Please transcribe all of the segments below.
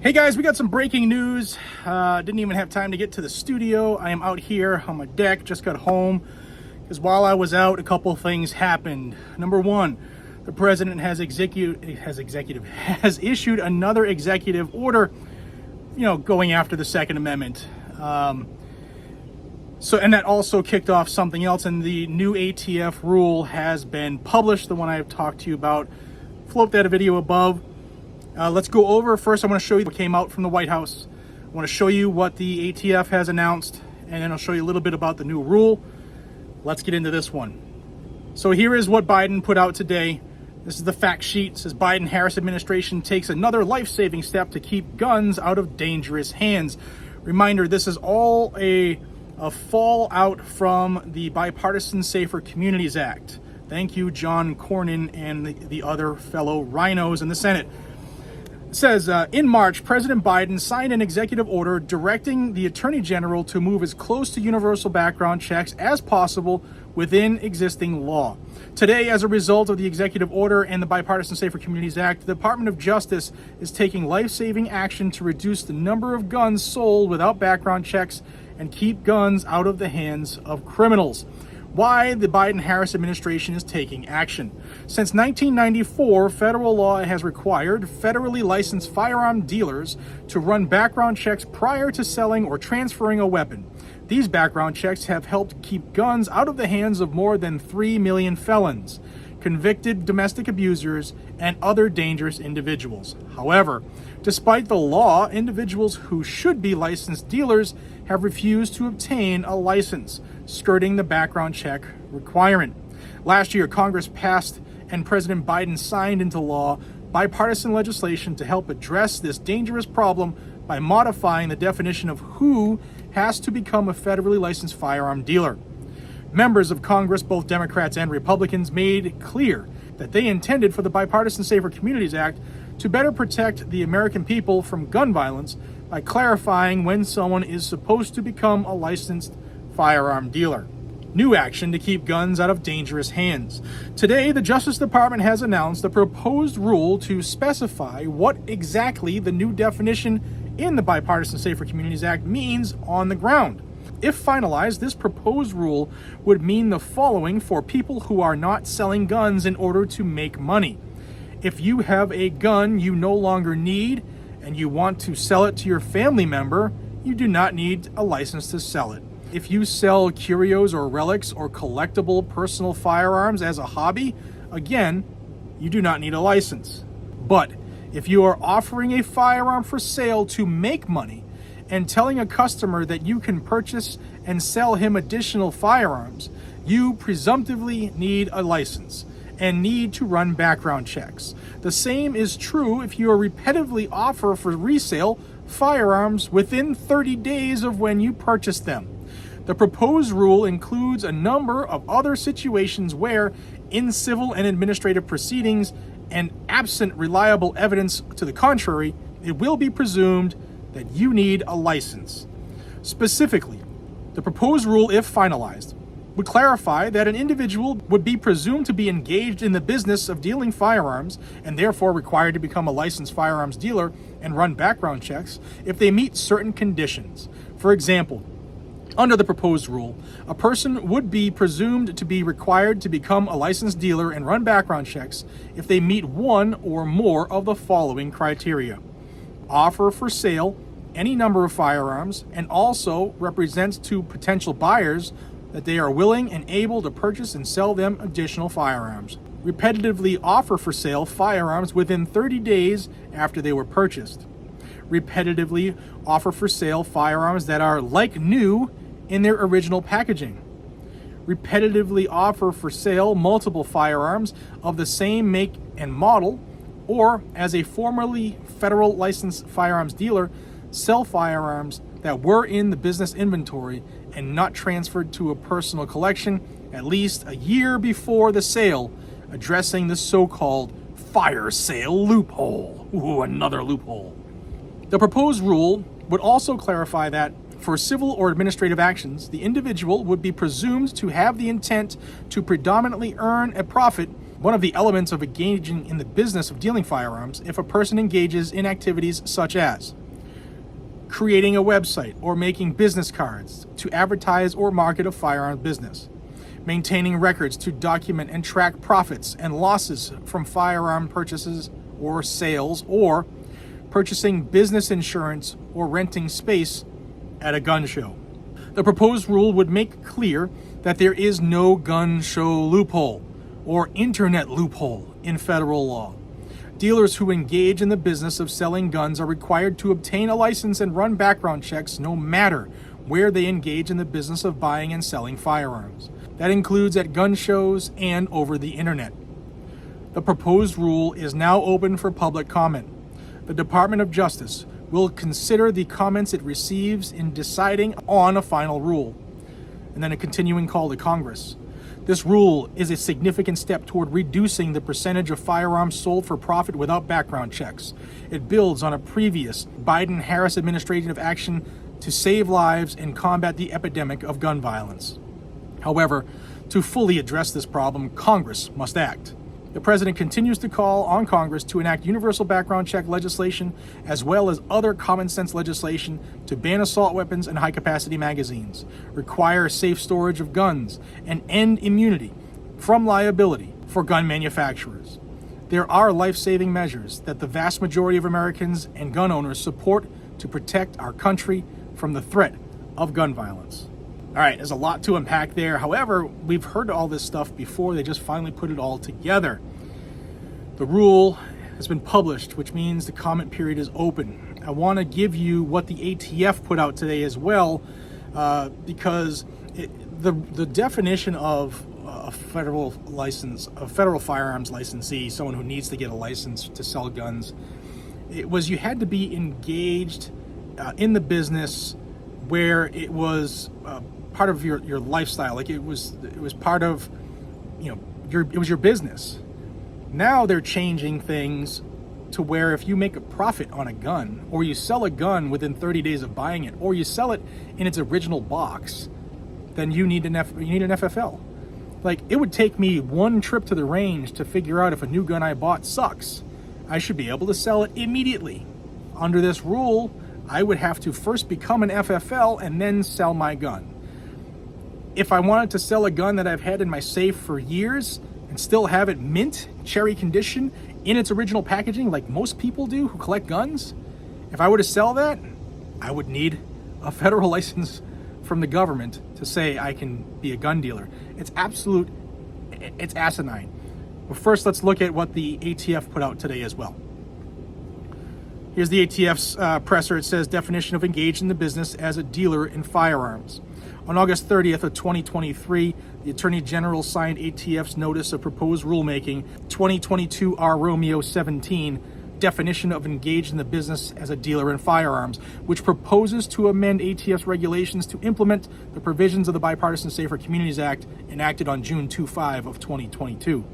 Hey guys, we got some breaking news. Didn't even have time to get to the studio. I am out here on my deck, just got home, because while I was out, a couple of things happened. Number one, the president has issued another executive order, going after the Second Amendment. And that also kicked off something else, and the new ATF rule has been published, the one I have talked to you about. Float that video above. Let's go over. First, I want to show you what came out from the White House. I want to show you what the ATF has announced, and then I'll show you a little bit about the new rule. Let's get into this one. So here is what Biden put out today. This is the fact sheet. It says Biden-Harris administration takes another life-saving step to keep guns out of dangerous hands. Reminder, this is all a fallout from the Bipartisan Safer Communities Act. Thank you, John Cornyn and the other fellow rhinos in the Senate. It says, in March, President Biden signed an executive order directing the Attorney General to move as close to universal background checks as possible within existing law. Today, as a result of the executive order and the Bipartisan Safer Communities Act, the Department of Justice is taking life-saving action to reduce the number of guns sold without background checks and keep guns out of the hands of criminals. Why the Biden-Harris administration is taking action. Since 1994, federal law has required federally licensed firearm dealers to run background checks prior to selling or transferring a weapon. These background checks have helped keep guns out of the hands of more than 3 million felons, convicted domestic abusers, and other dangerous individuals. However, despite the law, individuals who should be licensed dealers have refused to obtain a license, skirting the background check requirement. Last year, Congress passed and President Biden signed into law bipartisan legislation to help address this dangerous problem by modifying the definition of who has to become a federally licensed firearm dealer. Members of Congress, both Democrats and Republicans, made clear that they intended for the Bipartisan Safer Communities Act to better protect the American people from gun violence by clarifying when someone is supposed to become a licensed firearm dealer. New action to keep guns out of dangerous hands. Today, the Justice Department has announced a proposed rule to specify what exactly the new definition in the Bipartisan Safer Communities Act means on the ground. If finalized, this proposed rule would mean the following for people who are not selling guns in order to make money. If you have a gun you no longer need and you want to sell it to your family member, you do not need a license to sell it. If you sell curios or relics or collectible personal firearms as a hobby, again, you do not need a license. But if you are offering a firearm for sale to make money and telling a customer that you can purchase and sell him additional firearms, you presumptively need a license and need to run background checks. The same is true if you repetitively offer for resale firearms within 30 days of when you purchase them. The proposed rule includes a number of other situations where, in civil and administrative proceedings, and absent reliable evidence to the contrary, it will be presumed that you need a license. Specifically, the proposed rule, if finalized, would clarify that an individual would be presumed to be engaged in the business of dealing firearms and therefore required to become a licensed firearms dealer and run background checks if they meet certain conditions. For example, under the proposed rule, a person would be presumed to be required to become a licensed dealer and run background checks if they meet one or more of the following criteria: offer for sale any number of firearms and also represents to potential buyers that they are willing and able to purchase and sell them additional firearms. Repetitively offer for sale firearms within 30 days after they were purchased. Repetitively offer for sale firearms that are like new in their original packaging. Repetitively offer for sale multiple firearms of the same make and model, or as a formerly federal licensed firearms dealer, sell firearms that were in the business inventory and not transferred to a personal collection at least a year before the sale, addressing the so-called fire sale loophole. Ooh, another loophole. The proposed rule would also clarify that for civil or administrative actions, the individual would be presumed to have the intent to predominantly earn a profit one of the elements of engaging in the business of dealing firearms if a person engages in activities such as creating a website or making business cards to advertise or market a firearm business, maintaining records to document and track profits and losses from firearm purchases or sales, or purchasing business insurance or renting space at a gun show. The proposed rule would make clear that there is no gun show loophole or internet loophole in federal law. Dealers who engage in the business of selling guns are required to obtain a license and run background checks no matter where they engage in the business of buying and selling firearms. That includes at gun shows and over the internet. The proposed rule is now open for public comment. The Department of Justice will consider the comments it receives in deciding on a final rule, and then a continuing call to Congress. This rule is a significant step toward reducing the percentage of firearms sold for profit without background checks. It builds on a previous Biden-Harris administrative action to save lives and combat the epidemic of gun violence. However, to fully address this problem, Congress must act. The President continues to call on Congress to enact universal background check legislation as well as other common sense legislation to ban assault weapons and high-capacity magazines, require safe storage of guns, and end immunity from liability for gun manufacturers. There are life-saving measures that the vast majority of Americans and gun owners support to protect our country from the threat of gun violence. All right, there's a lot to unpack there. However, we've heard all this stuff before. They just finally put it all together. The rule has been published, which means the comment period is open. I want to give you what the ATF put out today as well, because the definition of a federal license, a federal firearms licensee, someone who needs to get a license to sell guns, it was you had to be engaged in the business where it was part of your lifestyle, like it was part of, it was your business. Now they're changing things to where if you make a profit on a gun, or you sell a gun within 30 days of buying it, or you sell it in its original box, then you need an FFL. Like, it would take me one trip to the range to figure out if a new gun I bought sucks. I should be able to sell it immediately. Under this rule, I would have to first become an FFL and then sell my gun. If I wanted to sell a gun that I've had in my safe for years and still have it mint, cherry condition, in its original packaging, like most people do who collect guns, if I were to sell that, I would need a federal license from the government to say I can be a gun dealer. It's asinine. But first, let's look at what the ATF put out today as well. Here's the ATF's presser. It says, definition of engaged in the business as a dealer in firearms. On August 30th of 2023, the Attorney General signed ATF's Notice of Proposed Rulemaking 2022 R. Romeo 17, definition of engaged in the business as a dealer in firearms, which proposes to amend ATF's regulations to implement the provisions of the Bipartisan Safer Communities Act enacted on June 25 of 2022.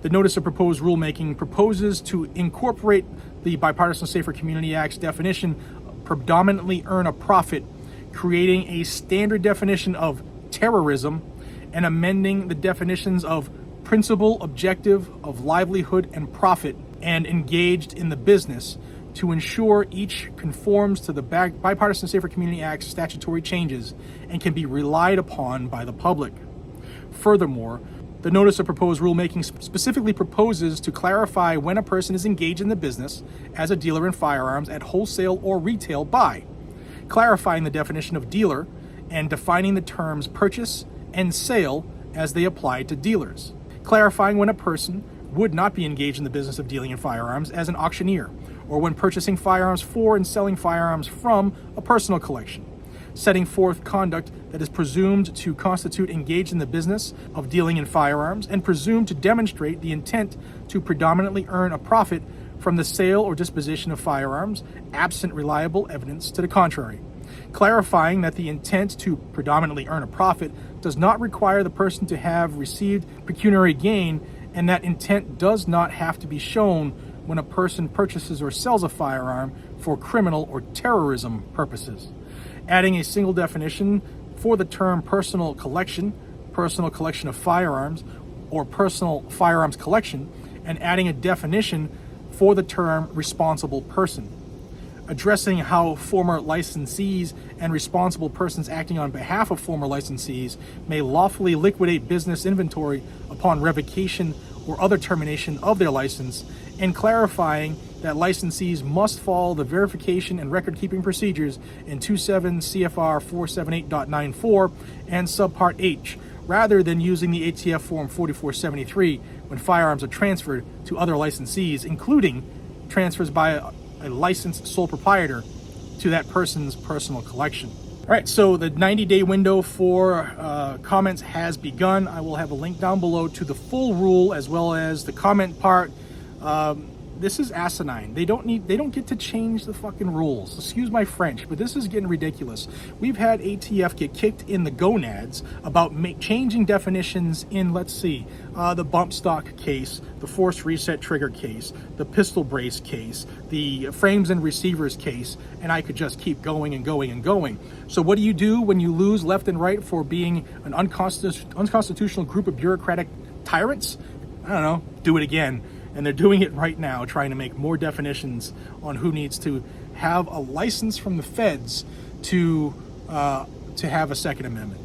The Notice of Proposed Rulemaking proposes to incorporate the Bipartisan Safer Community Act's definition, predominantly earn a profit, creating a standard definition of terrorism and amending the definitions of principal objective of livelihood and profit and engaged in the business to ensure each conforms to the Bipartisan Safer Community Act's statutory changes and can be relied upon by the public. Furthermore, the Notice of Proposed Rulemaking specifically proposes to clarify when a person is engaged in the business as a dealer in firearms at wholesale or retail by clarifying the definition of dealer and defining the terms purchase and sale as they apply to dealers, clarifying when a person would not be engaged in the business of dealing in firearms as an auctioneer, or when purchasing firearms for and selling firearms from a personal collection, setting forth conduct that is presumed to constitute engaged in the business of dealing in firearms and presumed to demonstrate the intent to predominantly earn a profit from the sale or disposition of firearms, absent reliable evidence to the contrary, clarifying that the intent to predominantly earn a profit does not require the person to have received pecuniary gain, and that intent does not have to be shown when a person purchases or sells a firearm for criminal or terrorism purposes, adding a single definition for the term personal collection of firearms, or personal firearms collection, and adding a definition for the term responsible person, addressing how former licensees and responsible persons acting on behalf of former licensees may lawfully liquidate business inventory upon revocation or other termination of their license, and clarifying that licensees must follow the verification and record-keeping procedures in 27 CFR 478.94 and Subpart H, rather than using the ATF Form 4473 when firearms are transferred to other licensees, including transfers by a licensed sole proprietor to that person's personal collection. All right, so the 90-day window for comments has begun. I will have a link down below to the full rule as well as the comment part. This is asinine. They don't get to change the fucking rules. Excuse my French, but this is getting ridiculous. We've had ATF get kicked in the gonads about changing definitions in, let's see, the bump stock case, the force reset trigger case, the pistol brace case, the frames and receivers case, and I could just keep going and going and going. So what do you do when you lose left and right for being an unconstitutional group of bureaucratic tyrants? I don't know, do it again. And they're doing it right now, trying to make more definitions on who needs to have a license from the feds to have a Second Amendment.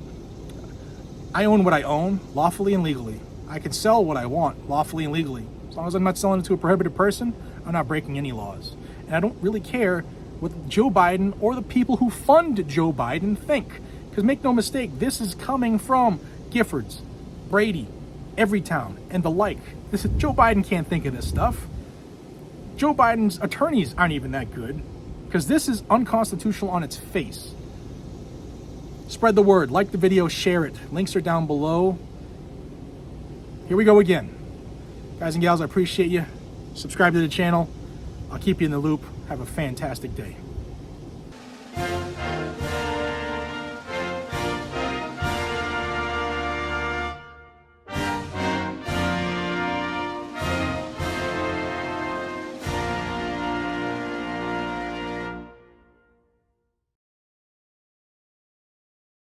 I own what I own, lawfully and legally. I can sell what I want, lawfully and legally. As long as I'm not selling it to a prohibited person, I'm not breaking any laws. And I don't really care what Joe Biden or the people who fund Joe Biden think. Because make no mistake, this is coming from Giffords, Brady, Everytown, and the like. Joe Biden can't think of this stuff. Joe Biden's attorneys aren't even that good, because this is unconstitutional on its face. Spread the word, like the video, share it. Links are down below. Here we go again. Guys and gals, I appreciate you. Subscribe to the channel. I'll keep you in the loop. Have a fantastic day.